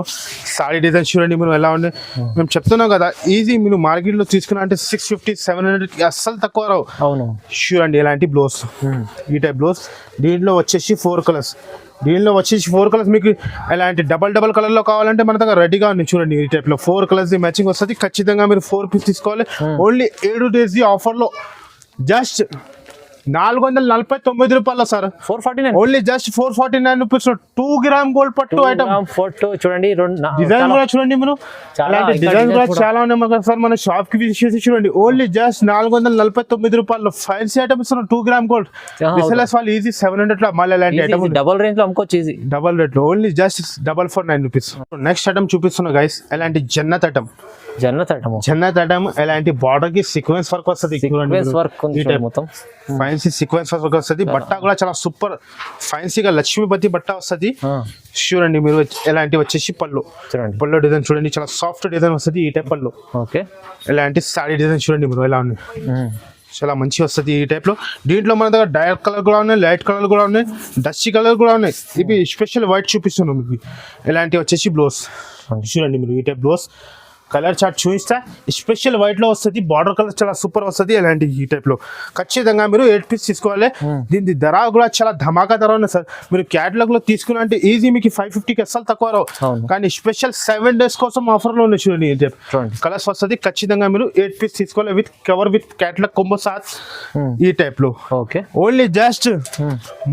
సారీ డిజైన్ చూడండి మీరు ఎలా ఉంది. మేము చెప్తున్నాం కదా, ఈజీ మీరు మార్కెట్ లో తీసుకున్నా అంటే 650-700 అస్సలు తక్కువ రావు. అవును, చూడండి ఎలాంటి బ్లౌజ్, ఈ టైప్ బ్లౌజ్. దీంట్లో వచ్చేసి 4 కలర్స్. దీనిలో వచ్చేసి 4 కలర్స్ మీకు ఎలాంటి డబల్ కలర్ లో కావాలంటే మన దగ్గర రెడీగా ఉంది. చూడండి ఈ టైప్ లో 4 కలర్స్ మ్యాచింగ్ వస్తుంది. ఖచ్చితంగా మీరు 4 పీస్ తీసుకోవాలి. ఓన్లీ 7 days ఆఫర్ లో జస్ట్ 449 రూపాయలు sir. 449 only just 449 rupees. 2 gram gold పట్టు ఐటమ్. చూడండి డిజైన్ కూడా చూడండి మీరు. అలాంటి డిజైన్ కూడా చాలా ఉన్నాయి సార్. మన షాప్ కి విజిట్ చేసి చూడండి. ఓన్లీ జస్ట్ 449 రూపాయలు ఫ్యాన్సీ ఐటమ్ ఇస్తున్నాం. 2 గ్రామ్ గోల్డ్. రిసెలర్స్ వాళ్ళు ఈజీ 700 లో మళ్ళీ ఇలాంటి ఐటమ్ డబల్ రేంజ్ లో అమ్ముకోవచ్చు. ఈజీ డబల్ రేట్ లో only just 449 rupees. Next item చూపిస్తున్నా గైస్. ఎలాంటి జన్నత్ ఐటమ్. ఎలాంటి బార్డర్ కి సీక్వెన్స్ వర్క్ వస్తుంది. ఫ్యాన్సీ సీక్వెన్స్ వర్క్ వస్తుంది. బట్ట కూడా చాలా సూపర్ ఫ్యాన్సీగా లక్ష్మీపతి బట్ట వస్తుంది. చూడండి మీరు. ఎలాంటి వచ్చేసి పళ్ళు డిజైన్ చూడండి, చాలా సాఫ్ట్ డిజైన్ వస్తుంది. ఈ టైప్ పళ్ళు. ఓకే, ఎలాంటి సారీ డిజైన్ చూడండి మీరు ఎలా ఉంది, చాలా మంచి వస్తుంది ఈ టైప్ లో. దీంట్లో మన దగ్గర డార్క్ కలర్ కూడా ఉన్నాయి, లైట్ కలర్ కూడా ఉన్నాయి, డస్టీ కలర్ కూడా ఉన్నాయి. ఇవి స్పెషల్ వైట్ చూపిస్తున్నాం మీకు. ఎలాంటి వచ్చేసి బ్లౌజ్ చూడండి మీరు. ఈ టైప్ బ్లౌజ్ కలర్ చార్ట్ చూపిస్తా. స్పెషల్ వైట్ లో వస్తుంది. బార్డర్ కలర్ చాలా సూపర్ వస్తుంది. ఇలాంటి ఈ టైప్ లో ఖచ్చితంగా మీరు 8 పీస్ తీసుకోవాలి. దీని ధర కూడా చాలా ధమాకా ధర ఉంది సార్. మీరు క్యాటలాగ్ లో తీసుకున్నా అంటే ఈజీ మీకు 550కి అస్సలు తక్కువ రావు. కానీ స్పెషల్ 7 days కోసం ఆఫర్ లో ఉంది. చూడండి ఈ టైప్ కలర్స్ వస్తుంది. ఖచ్చితంగా మీరు 8 పీస్ తీసుకోవాలి. With cover with catalogue combo సాత్ ఈ టైప్ లో. ఓకే, ఓన్లీ జస్ట్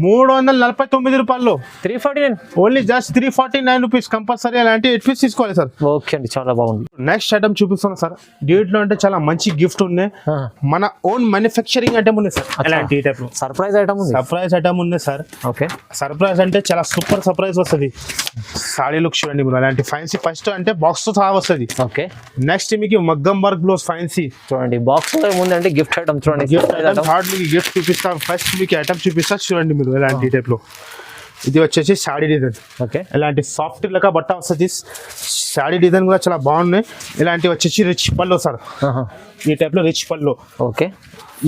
349 రూపాయలు. 349 ఓన్లీ జస్ట్ 349 రూపీస్. కంపల్సరీ అలాంటి 8 పీస్ తీసుకోవాలి సార్. ఓకే అండి, చాలా బాగుంది. నెక్స్ట్ ఐటమ్ చూపిస్తున్నాం సార్. దీంట్లో అంటే చాలా మంచి గిఫ్ట్ ఉన్నాయి. మన ఓన్ మ్యానుఫ్యాక్చరింగ్ ఐటమ్ ఉంది సార్. ఎలాంటి టైప్ సర్ప్రైజ్ ఐటమ్ ఉంది. సర్ప్రైజ్ ఐటమ్ ఉంది సార్. ఓకే, సర్ప్రైజ్ అంటే చాలా సూపర్ సర్ప్రైజ్ వస్తుంది. సాడీ లుక్ చూడండి మీరు. అలాంటి ఫ్యాన్సీ ఫస్ట్ అంటే బాక్స్ తో సహా వస్తుంది. ఓకే, నెక్స్ట్ మీకు మగ్గం వర్క్ బ్లౌజ్ ఫ్యాన్సీ చూడండి. బాక్స్ ముందు అంటే గిఫ్ట్ ఐటమ్ చూడండి. గిఫ్ట్ ఐటమ్ థర్డ్ మీకు గిఫ్ట్ చూపిస్తా. ఫస్ట్ మీకు ఐటమ్ చూపిస్తా చూడండి మీరు. ఎలాంటి టైప్ లో ఇది వచ్చేసి సాడీ డిజైన్. ఓకే, ఇలాంటి సాఫ్ట్ లెక్క బట్ట వస్తుంది. సాడీ డిజైన్ కూడా చాలా బాగున్నాయి. ఇలాంటి వచ్చేసి రిచ్ పల్లో సార్. ఈ టైప్ లో రిచ్ పల్లో. ఓకే,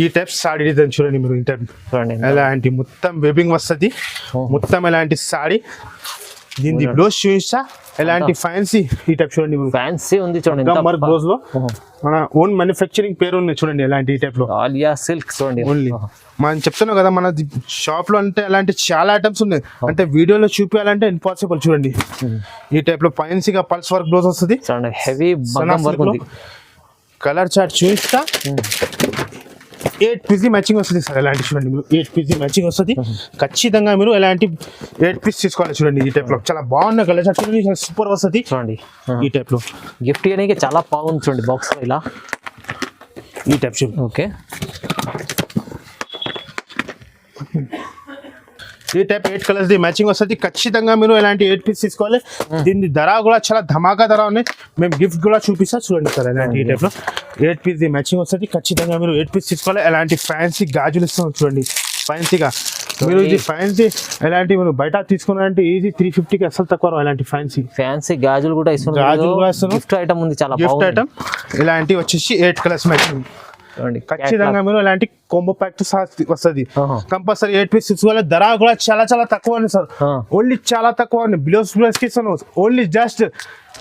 ఈ టైప్ సాడీ డిజైన్ చూడండి మీరు. ఈ టైప్ చూడండి. ఎలాంటి మొత్తం వెబింగ్ వస్తుంది. మొత్తం ఎలాంటి సాడీ. దీని బ్లౌజ్ చూపిస్తా. ఎలాంటి ఫ్యాన్సీ ఈ టైప్ చూడండి. ఫ్యాన్సీ ఉంది చూడండి. వర్క్ బ్లౌజ్ లో మన ఓన్ మ్యానుఫ్యాక్చరింగ్ పేరు ఉంది చూడండి. ఎలాంటి ఈ టైప్ లో ఆలియా సిల్క్ చూడండి. ఓన్లీ మనం చెప్తున్నాం కదా మన షాప్ లో అంటే అలాంటి చాలా ఐటమ్స్ ఉన్నాయి. అంటే వీడియోలో చూపించాలంటే ఇంపాసిబుల్. చూడండి ఈ టైప్ లో ఫ్యాన్సీగా పల్స్ వర్క్ బ్లౌజ్ వస్తుంది. హెవీ వర్క్ ఉంది. కలర్ చార్ట్ చూపిస్తా. 8 పీసీ మ్యాచింగ్ వస్తుంది సార్. ఎలాంటి చూడండి మీరు. 8 పీసీ మ్యాచింగ్ వస్తుంది. ఖచ్చితంగా మీరు ఎలాంటి 8 పీస్ తీసుకోవాలి చూడండి. ఈ టైప్ లో చాలా బాగున్న కలర్ చార్ట్ చూడండి. చాలా సూపర్ వస్తుంది చూడండి. ఈ టైప్ లో గిఫ్ట్ చేయడానికి చాలా బాగుంది చూడండి. బాక్స్ ఇలా ఈ టైప్ చూడండి. ఓకే, ఈ టైప్ 8 కలర్స్ ది మ్యాచింగ్ వస్తుంది. ఖచ్చితంగా మీరు ఎలాంటి 8 పీస్ తీసుకోవాలి. దీని ధర కూడా చాలా ధమాకా ధర ఉన్నాయి. మేము గిఫ్ట్ కూడా చూపిస్తా చూడండి సార్. ఎలాంటి ఈ టైప్ లో 8 పీస్ ది మ్యాచింగ్ వస్తుంది. ఖచ్చితంగా మీరు 8 పీస్ తీసుకోవాలి. ఎలాంటి ఫ్యాన్సీ గాజులు ఇస్తాం చూడండి. ఫ్యాన్సీగా మీరు ఇది ఫ్యాన్సీ ఎలాంటి మీరు బయట తీసుకున్నారంటే ఈజీ 350కి అసలు తక్కువ. ఎలాంటి ఫ్యాన్సీ గాజులు కూడా ఇస్తున్నారు. గాజులు కూడా ఇస్తున్నాం. గిఫ్ట్ ఐటమ్ ఉంది చాలా గిఫ్ట్ ఐటమ్. ఇలాంటి వచ్చేసి 8 కలర్స్ మ్యాచింగ్. ఖచ్చితంగా మీరు ఇలాంటి కోంబో ప్యాక్ తో వస్తుంది. కంపల్సరీ 8 పీస్ తీసుకోవాలి. ధర కూడా చాలా చాలా తక్కువ ఉంది సార్. ఓన్లీ చాలా తక్కువ ఉంది. బ్లౌజ్ కి ఇస్తాను only just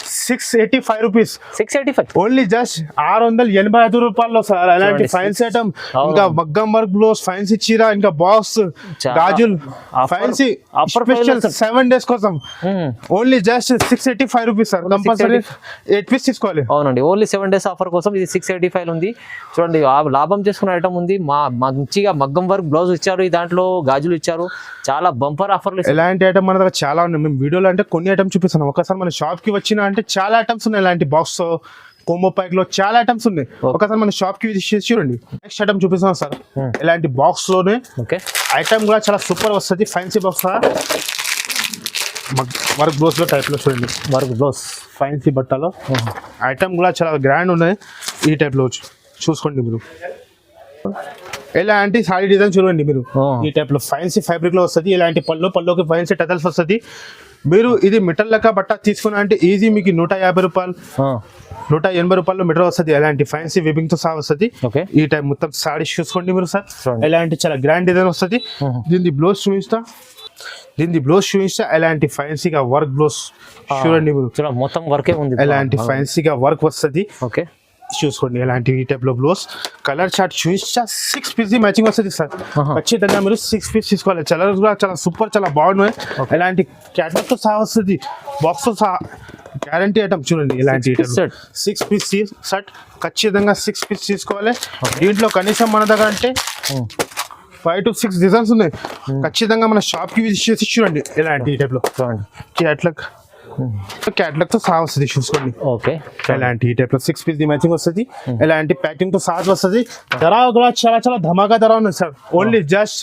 685 rupees. 685 only just 685 రూపాయల్లో సార్. అలాంటి ఫ్యాన్సీ ఐటమ్ ఇంకా మగ్గం వర్క్ బ్లౌజ్ ఫ్యాన్సీ చీర ఇంకా బాక్స్ గాజులు ఫ్యాన్సీ స్పెషల్ 7 days కోసం only just 685 rupees sir. Compulsory 8 pieces తీసుకోవాలి. అవునండి, ఓన్లీ 7 days ఆఫర్ కోసం ఇది 685 ఉంది చూడండి. లాభం చేసుకున్న ఐటమ్ ఉంది. మంచిగా మగ్గం వర్క్ బ్లౌజ్ ఇచ్చారు. దాంట్లో గాజులు ఇచ్చారు. చాలా బంపర్ ఆఫర్లు. ఎలాంటి ఐటమ్ మన దగ్గర చాలా ఉన్నాయి. మేము వీడియోలో అంటే కొన్ని ఐటమ్ చూపిస్తున్నాం. ఒకసారి మన షాప్ కి వచ్చిన అంటే చాలా ఐటమ్స్ ఉన్నాయి. ఇలాంటి బాక్స్ కోంబో ప్యాక్ లో చాలా ఐటమ్స్ ఉన్నాయి. ఒకసారి మన షాప్ కి విజిట్ చేసి చూడండి. నెక్స్ట్ ఐటమ్ చూపిస్తున్నాం సార్. ఇలాంటి బాక్స్ లోనే ఐటమ్ కూడా చాలా సూపర్ వస్తుంది. ఫ్యాన్సీ బాక్స్ వర్క్ బ్లౌజ్ లో టైప్ లో చూడండి. వర్క్ బ్లౌజ్ ఫ్యాన్సీ బట్టలో ఐటమ్ కూడా చాలా గ్రాండ్ ఉన్నాయి. ఈ టైప్ లో చూసుకోండి మీరు. ఇలాంటి సాడీ డిజైన్ చూడండి మీరు. ఈ టైప్ లో ఫ్యాన్సీ ఫ్యాబ్రిక్ లో వస్తుంది. ఇలాంటి పల్లోకి ఫ్యాన్సీ టజల్స్ వస్తుంది. మీరు ఇది మీటర్ లెక్క బట్ట తీసుకున్నా అంటే ఈజీ మీకు 150 రూపాయలు 180 రూపాయలు మీటర్ వస్తుంది. ఎలాంటి ఫ్యాన్సీ విబింగ్ తో సహా వస్తుంది. ఈ టైప్ మొత్తం సాడీ చూసుకోండి మీరు సార్. ఎలాంటి చాలా గ్రాండ్ డిజైన్ వస్తుంది. దీని బ్లౌజ్ చూపిస్తా. ఎలాంటి ఫ్యాన్సీగా వర్క్ బ్లౌజ్ చూడండి మీరు. మొత్తం వర్కే ఉంది. ఎలాంటి ఫ్యాన్సీగా వర్క్ వస్తుంది. ఓకే, చూసుకోండి. ఎలాంటి ఈ టైప్ లో బ్లౌజ్ కలర్ చార్ట్ చూసా 6 పీస్ మ్యాచింగ్ వస్తుంది సార్. ఖచ్చితంగా మీరు 6 పీస్ తీసుకోవాలి. కలర్స్ కూడా చాలా సూపర్ చాలా బాగున్నాయి. ఎలాంటి క్యాటలాగ్ తో సహా వస్తుంది. బాక్స్ తో సహా గ్యారంటీ ఐటమ్ చూడండి. ఇలాంటి 6 పీస్ సెట్ ఖచ్చితంగా 6 పీస్ తీసుకోవాలి. దీంట్లో కనీసం మన దగ్గర అంటే 5 to 6 డిజైన్స్ ఉన్నాయి. ఖచ్చితంగా మన షాప్ కి విజిట్ చేసి చూడండి. ఇలాంటి ఈ టైప్ లో క్యాటలాగ్ తో సహా వస్తుంది. చూసుకోండి. ఓకే, ఎలాంటి ఈ టైప్ లో 6 పీస్ మ్యాచింగ్ వస్తుంది. ఎలాంటి ప్యాకింగ్ తో సహా వస్తుంది. ధర కూడా చాలా చాలా ధమాకా ధర ఉంది సార్. ఓన్లీ జస్ట్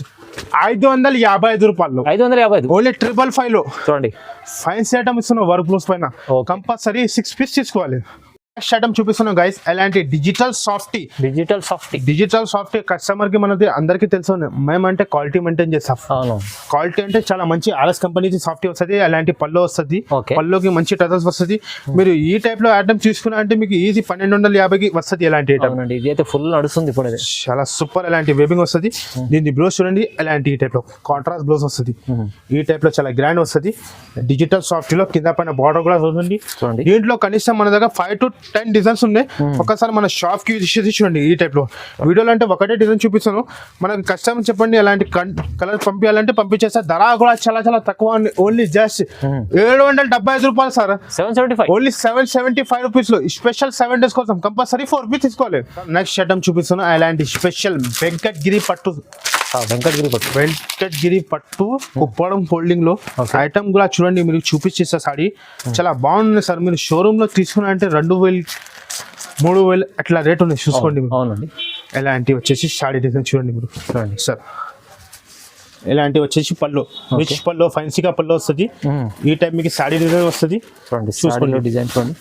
555 రూపాయలు. 555 ఓన్లీ 555 లో చూడండి. ఫ్యాన్సీ ఐటమ్ ఇస్తున్నాం. వర్క్ బ్లౌజ్ పైన కంపల్సరీ 6 పీస్ తీసుకోవాలి. నెక్స్ట్ ఐటమ్ చూపిస్తున్నాం గైస్. ఎలాంటి డిజిటల్ సాఫ్టీ కస్టమర్ కి మనది అందరికి తెలుసు. మేమంటే క్వాలిటీ మెయింటైన్ చేస్తాం. క్వాలిటీ అంటే చాలా మంచి ఆర్ఎస్ కంపెనీ సాఫ్టీ వస్తుంది. అలాంటి పళ్ళు వస్తుంది. పళ్ళుకి మంచి టజల్స్ వస్తుంది. మీరు ఈ టైప్ లో ఐటమ్ చూసుకున్నా అంటే మీకు ఈజీ 1250కి వస్తుంది. ఎలాంటి ఐటమ్ ఇది ఫుల్ నడుస్తుంది ఇప్పుడు. చాలా సూపర్. ఎలాంటి వేబింగ్ వస్తుంది. దీని బ్లౌజ్ చూడండి. ఎలాంటి ఈ టైప్ లో కాంట్రాస్ట్ బ్లౌజ్ వస్తుంది. ఈ టైప్ లో చాలా గ్రాండ్ వస్తుంది. డిజిటల్ సాఫ్టీ లో కింద పైన బార్డర్ కూడా వస్తుంది. దీంట్లో కనీసం మన దగ్గర 5 to 10 డిజైన్స్ ఉన్నాయి. ఒకసారి మన షాప్ కి విజిట్ చూడండి. ఈ టైప్ లో వీడియోలో అంటే ఒకటే డిజైన్ చూపిస్తాను. మనకి కస్టమర్ చెప్పండి ఎలాంటి కలర్ పంపించాలంటే పంపించేస్తా. ధర కూడా చాలా చాలా తక్కువ. ఓన్లీ జస్ట్ 775 రూపాయలు సార్. 775 ఓన్లీ 775 రూపీస్ లో స్పెషల్ 7 days కోసం కంపల్సరీ 4 పీస్ తీసుకోవాలి. నెక్స్ట్ ఐటమ్ చూపిస్తాను. అలాంటి స్పెషల్ వెంకటగిరి పట్టు వెంకటగిరి పట్టు కుప్పడం ఫోల్డింగ్ లో ఐటమ్ కూడా చూడండి, మీరు చూపించేస్తా సారీ చాలా బాగుంది సార్. మీరు షోరూమ్ లో తీసుకున్నారంటే 2000 3000 అట్లా రేట్ ఉంది చూసుకోండి. అవునండి. ఎలాంటి వచ్చేసి సారీ డిజైన్ చూడండి మీరు చూడండి సార్. ఇలాంటి వచ్చేసి పళ్ళు రిచ్ పళ్ళు ఫ్యాన్సీగా పళ్ళు వస్తుంది. ఈ టైప్ మీకు సారీ డిజైన్ వస్తుంది చూసుకోండి. డిజైన్ చూడండి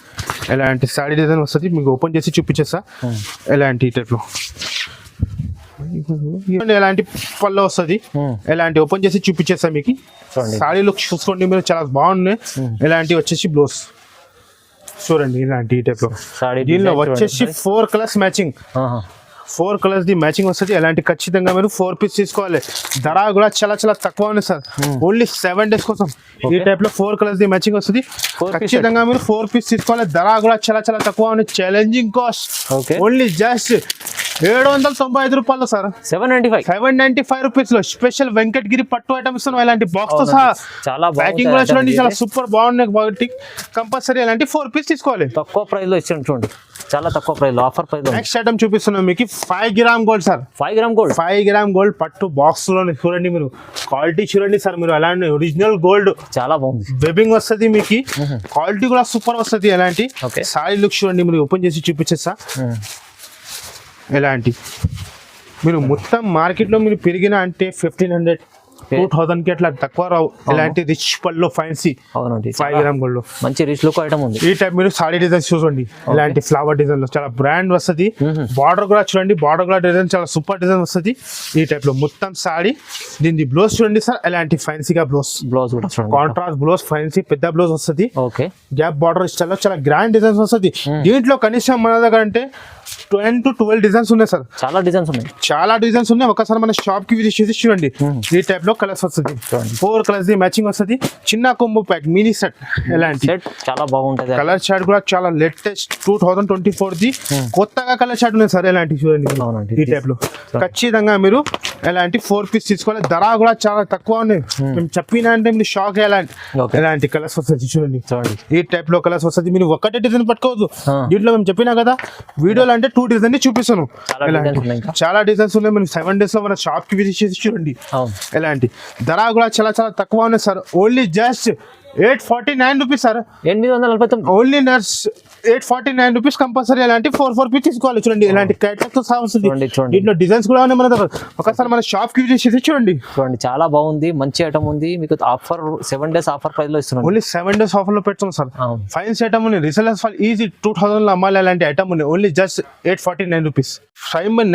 ఎలాంటి సారీ డిజైన్ వస్తుంది, మీకు ఓపెన్ చేసి చూపించేస్తా. ఎలాంటి టైప్ లో ఎలాంటి పళ్ళు వస్తుంది, ఎలాంటి ఓపెన్ చేసి చూపించేస్తా మీకు. సారీ లుక్ చూసుకోండి మీరు, చాలా బాగున్నాయి. ఎలాంటి వచ్చేసి బ్లౌజ్ చూడండి, ఇలాంటి టైప్ లో. దీనిలో వచ్చేసి 4 colours matching, 4 colours the matching వస్తుంది. అలాంటి ఖచ్చితంగా మీరు 4 పీస్ తీసుకోవాలి. ధర కూడా చాలా చాలా తక్కువ ఉంది సార్, ఓన్లీ 7 days కోసం. ఈ టైప్ లో 4 కలర్స్ ది మ్యాచింగ్ వస్తుంది. ఖచ్చితంగా మీరు 4 పీస్ తీసుకోవాలి. ధర కూడా చాలా చాలా తక్కువ ఉంది. ఛాలెంజింగ్ కాస్ట్ ఓన్లీ జస్ట్ 795 రూపాయలు సార్. 795 రూపీస్ లో స్పెషల్ వెంకటగిరి పట్టు ఐటమ్ ఇస్తున్నాం. ఇలాంటి బాక్స్ తో సహా చాలా ప్యాకింగ్ కూడా చూడండి, చాలా సూపర్ బాగున్నాయి. కాబట్టి కంపల్సరీ అలాంటి 4 పీస్ తీసుకోవాలి. తక్కువ ప్రైస్ లో ఇచ్చాను చూడండి, చాలా తక్కువ ప్రైస్ లో ఆఫర్ ప్రైస్. నెక్స్ట్ ఐటమ్ చూపిస్తున్నాం మీకు 5 gram gold sir. 5 gram gold పట్టు బాక్స్ లోనే చూడండి, మీరు క్వాలిటీ చూడండి సార్. మీరు అలాంటి ఒరిజినల్ గోల్డ్ చాలా బాగుంది, వెబింగ్ వస్తుంది మీకు. క్వాలిటీ కూడా సూపర్ వస్తుంది. ఎలాంటి సారీ లుక్ చూడండి, మీరు ఓపెన్ చేసి చూపించేస్తా. ఎలాంటి మీరు మొత్తం మార్కెట్ లో మీరు పెరిగిన అంటే 1500 2000 కి అట్లా తక్కువ రావు. ఇలాంటి రిచ్ పళ్ళు ఫ్యాన్సీ 5 గ్రామ్ గోల్డ్ లో మంచి రిచ్ లుక్ ఐటమ్ ఉంది. ఈ టైప్ మీరు సారీ డిజైన్ చూడండి, ఇలాంటి ఫ్లవర్ డిజైన్ లో చాలా బ్రాండ్ వస్తుంది. బార్డర్ కూడా చూడండి, బార్డర్ కూడా డిజైన్ చాలా సూపర్ డిజైన్ వస్తుంది. ఈ టైప్ లో మొత్తం సారీ. దీని బ్లౌజ్ చూడండి సార్, ఇలాంటి ఫ్యాన్సీగా బ్లౌజ్ కూడా కాంట్రాస్ట్ బ్లౌజ్ ఫ్యాన్సీ పెద్ద బ్లౌజ్ వస్తుంది. గ్యాప్ బార్డర్ స్టైల్ లో చాలా గ్రాండ్ డిజైన్స్ వస్తుంది. దీంట్లో కనీసం మన దగ్గర అంటే 10 to 12 డిజైన్స్ ఉన్నాయి సార్. చాలా డిజైన్స్ ఉన్నాయి. ఒకసారి మన షాప్ కి విజిట్ చేసి చూడండి. ఈ టైప్ లో కలర్స్ వస్తుంది, 4 కలర్స్ ది మ్యాచింగ్ వస్తుంది. చిన్న కొంబో ప్యాక్ మినీ సెట్. ఎలాంటి చాలా బాగుంటది. కలర్ చార్ట్ కూడా చాలా లేటెస్ట్ 2024 ది కొత్తగా కలర్ చార్ట్ ఉన్నాయి సార్. ఎలాంటి చూడండి, ఈ టైప్ లో ఖచ్చితంగా మీరు ఎలాంటి 4 పీస్ తీసుకోవాలి. ధర కూడా చాలా తక్కువ ఉన్నాయి. మేము చెప్పినా అంటే మీరు షాక్. ఎలాంటి కలర్స్ వస్తుంది చూడండి, ఈ టైప్ లో కలర్స్ వస్తుంది. మీరు ఒకటే డిజైన్ పట్టుకోవద్దు. దీంట్లో మేము చెప్పినా కదా వీడియోలో అంటే 2 డిజైన్ ని చూపిస్తాను. చాలా డిజైన్స్ ఉన్నాయి. మేము 7 days లో మన షాప్ కి విజిట్ చేసి చూడండి. ఎలాంటి ధర కూడా చాలా చాలా తక్కువ ఉన్నాయి sir. Only just 849 rupees sir. 849 only 849 rupees. Compulsory అలాంటి 4 పీస్ తీసుకోవాలి. చూడండి ఇలాంటి క్యాటలాగ్ తో సహా వస్తుంది. దీంట్లో డిజైన్స్ కూడా ఉన్నాయి మన దగ్గర. ఒకసారి మన షాప్ కి విజిట్ చేసి చూడండి. చాలా బాగుంది, మంచి ఐటమ్ ఉంది. మీకు ఆఫర్ 7 days ఆఫర్ ప్రైస్ లో ఇస్తున్నాం. ఓన్లీ 7 days ఆఫర్ లో పెడుతున్నాం సార్. ఫైన్స్ ఐటమ్ ఉంది, రిసెలర్స్ ఫాల్ ఈజీ 2000 లో అమ్మాలి. అలాంటి ఐటమ్ ఉంది. Only just 849 rupees.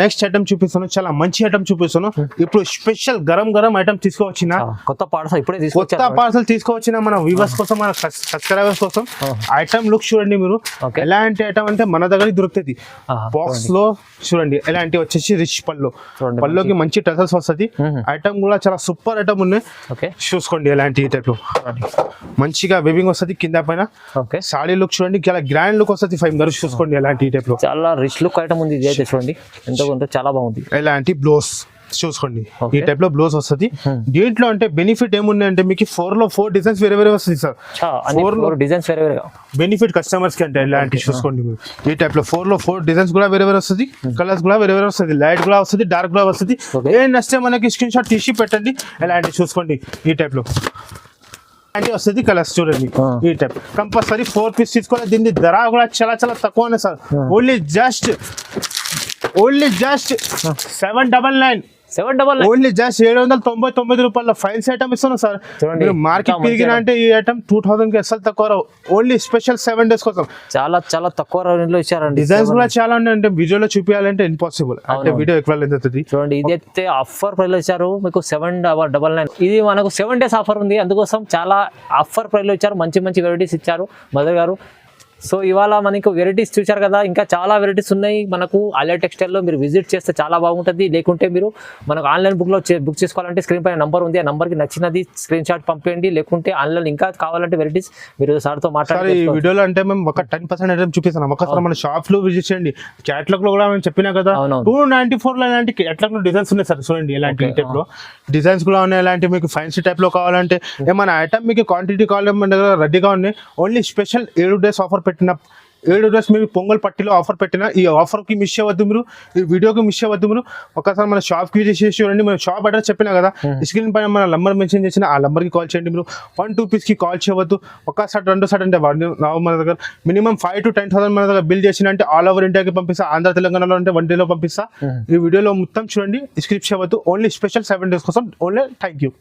Next item చూపిస్తున్నాను, చాలా మంచి ఐటమ్ చూపిస్తున్నాను. ఇప్పుడు స్పెషల్ గరం ఐటమ్ తీసుకోవచ్చిన కొత్త పార్సల్ తీసుకోవచ్చిన మన వ్యూవర్స్ కోసం, మన సబ్స్క్రైబర్స్ కోసం. ఐటమ్ లుక్ చూడండి మీరు, ఎలాంటి ఐటమ్ అంటే మన దగ్గర దొరుకుతుంది. బాక్స్ లో చూడండి, ఎలాంటి వచ్చేసి రిచ్ పళ్ళుకి మంచి టసల్స్ వస్తుంది. ఐటమ్ కూడా చాలా సూపర్ ఐటమ్ ఉన్నాయి. చూసుకోండి ఎలాంటి టైప్ లో మంచిగా వెబింగ్ వస్తుంది కింద పైన. సారీ లుక్ చూడండి, చాలా గ్రాండ్ లుక్ వస్తుంది. 5 గర్స్ చూసుకోండి, ఎలాంటి టైప్ లో చాలా రిచ్ లుక్ ఐటమ్ ఉంది. ఇది అయితే చూడండి ఎంత చాలా బాగుంది. ఎలాంటి బ్లౌజ్ చూసుకోండి, ఈ టైప్ లో బ్లౌజ్ వస్తుంది. దీంట్లో అంటే బెనిఫిట్ ఏమున్నాయి అంటే మీకు 4 డిజైన్స్ వేరే వస్తుంది సార్. 4 డిజైన్స్ వేరే బెనిఫిట్ కస్టమర్స్ కి అంటే ఇలాంటి చూసుకోండి మీరు. ఈ టైప్ లో 4 డిజైన్స్ కూడా వేరే వస్తుంది. కలర్స్ కూడా వేరే వస్తుంది. లైట్ కూడా వస్తుంది, డార్క్ కూడా వస్తుంది. ఏం నచ్చితే మనకి స్క్రీన్ షాట్ తీసి పెట్టండి. ఇలాంటి చూసుకోండి, ఈ టైప్ లో వస్తుంది. కలర్స్ చూడండి, ఈ టైప్ కంపల్సరీ 4 పీస్ తీసుకోవాలి. దీని ధర కూడా చాలా చాలా తక్కువ sir. Only just 799. Only just 799 రూపాయల ఫైన్స్ ఐటమ్ ఇస్తున్నాం సార్. మార్కెట్ పెరిగిన అంటే ఈ ఐటమ్ 2000 కి అసలు తక్కువ రావు. ఓన్లీ స్పెషల్ 7 days కోసం చాలా చాలా తక్కువ రేంజ్ లో ఇచ్చారండి. డిజైన్స్ కూడా చాలా ఉన్నాయి. అంటే వీడియోలో చూపించాలంటే ఇంపాసిబుల్. అంటే వీడియో ఎక్కువ లెంత్ అవుతుంది. చూడండి, ఇది అయితే ఆఫర్ ప్రైస్ లో ఇచ్చారు మీకు 799. ఇది మనకు 7 days ఆఫర్ ఉంది, అందుకోసం చాలా ఆఫర్ ప్రైస్ లో ఇచ్చారు. మంచి వెరైటీస్ ఇచ్చారు మదర్ గారు. సో ఇవాళ మనకు వెరైటీస్ చూశారు కదా, ఇంకా చాలా వెరైటీస్ ఉన్నాయి మనకు అలర్ట్ టెక్స్టైల్లో. మీరు విజిట్ చేస్తే చాలా బాగుంటుంది. లేకుంటే మీరు మనకు ఆన్లైన్ బుక్ చేసుకోవాలంటే స్క్రీన్ పైన నెంబర్ ఉంది, ఆ నెంబర్కి నచ్చినది స్క్రీన్ షాట్ పంపేయండి. లేకుంటే ఆన్లైన్ ఇంకా కావాలంటే వెరైటీస్ మీరు సార్తో మాట్లాడాలి. ఈ వీడియోలో అంటే మేము ఒక 10% ఐటమ్ చూపిస్తున్నాం. ఒకసారి మన షాప్ లో విజిట్ చేయండి. క్యాటలాగ్ లో కూడా మేము చెప్పినా కదా 294 లో ఇలాంటి క్యాటలాగ్ లో డిజైన్స్ ఉన్నాయి సార్. చూడండి ఇలాంటి టైప్ లో డిజైన్స్ కూడా ఉన్నాయి. ఇలాంటి మీకు ఫ్యాన్సీ టైప్ లో కావాలంటే ఏమైనా ఐటమ్ మీకు క్వాంటిటీ కావాలంటే రెడీగా ఉన్నాయి. ఓన్లీ స్పెషల్ 7 days ఆఫర్ పెట్టిన 7 డ్రెస్ మీరు పొంగల్ పట్టిలో ఆఫర్ పెట్టిన ఈ ఆఫర్కి మిస్ అవ్వద్దు మీరు, ఈ వీడియోకి మిస్ అవ్వద్దు మీరు. ఒకసారి మన షాప్కి విజిట్ చేసి చూడండి. మన షాప్ అడ్రస్ చెప్పినా కదా, స్క్రీన్ పైన మన నంబర్ మెన్షన్ చేసిన ఆ నంబర్కి కాల్ చేయండి. మీరు 1-2 పీస్కి కాల్ చేయవద్దు. ఒకసారి 2 సార్ అంటే మన దగ్గర మినిమం 5 to 10,000 మన దగ్గర బిల్ చేసిన అంటే ఆల్ ఓవర్ ఇండియాకి పంపిస్తా. ఆంధ్ర తెలంగాణలో అంటే 1 డేలో పంపిస్తా. ఈ వీడియోలో మొత్తం చూడండి, స్క్రిప్ట్ చేయవద్దు. ఓన్లీ స్పెషల్ 7 days కోసం ఓన్లీ. Thank you.